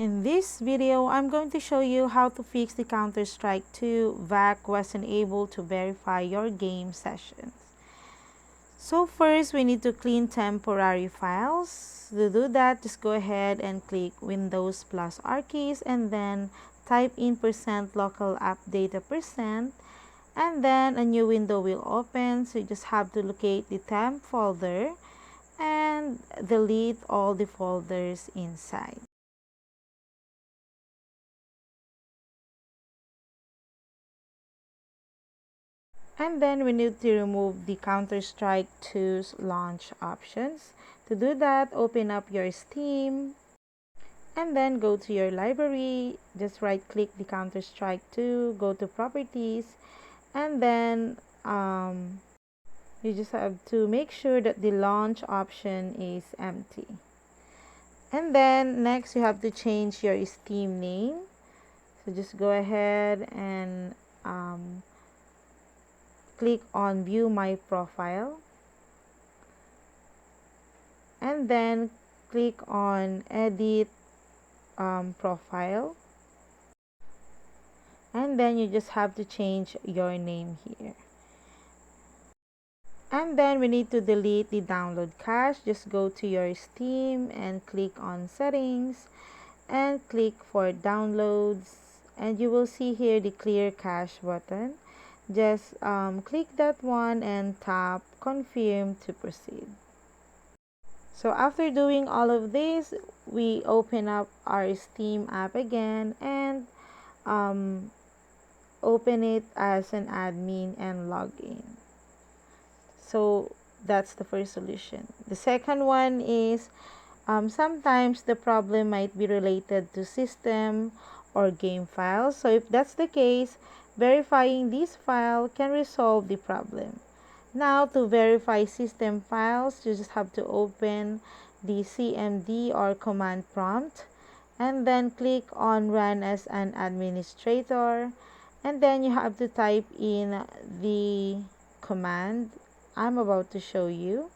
In this video, I'm going to show you how to fix the Counter-Strike 2 VAC Was Unable to verify your game sessions. So first, we need to clean temporary files. To do that, just go ahead and click Windows plus R keys and then type in %local app data %, and then a new window will open. So you just have to locate the temp folder and delete all the folders inside. And then we need to remove the Counter-Strike 2's launch options. To do that, open up your Steam and then go to your library. Just right click the Counter-Strike 2, go to properties, and then you just have to make sure that the launch option is empty. And then next you have to change your Steam name. So just go ahead and click on view my profile and then click on edit profile, and then you just have to change your name here. And then we need to delete the download cache. Just go to your Steam and click on settings and click for downloads, and you will see here the clear cache button. Just click that one and tap confirm to proceed. So after doing all of this, we open up our Steam app again and open it as an admin and log in. So that's the first solution. The second one is sometimes the problem might be related to system or game files. So if that's the case, verifying this file can resolve the problem. Now, to verify system files, you just have to open the CMD or command prompt and then click on run as an administrator, and then you have to type in the command I'm about to show you.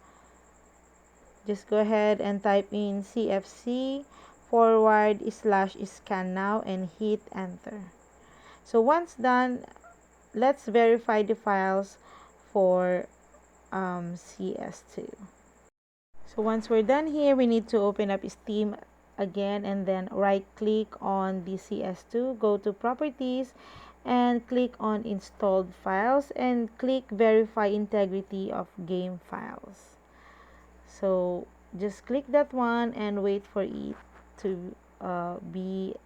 Just go ahead and type in CFC /scan now and hit enter. So once done, let's verify the files for CS2. So once we're done here, we need to open up Steam again and then right click on the CS2, go to properties and click on installed files and click verify integrity of game files. So just click that one and wait for it to be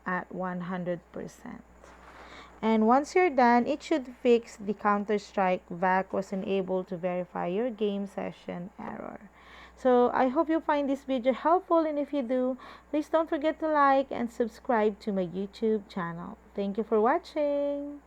at 100%. And once you're done, it should fix the Counter-Strike VAC Was Unable to verify your game session error. So I hope you find this video helpful, and if you do, please don't forget to like and subscribe to my YouTube channel. Thank you for watching.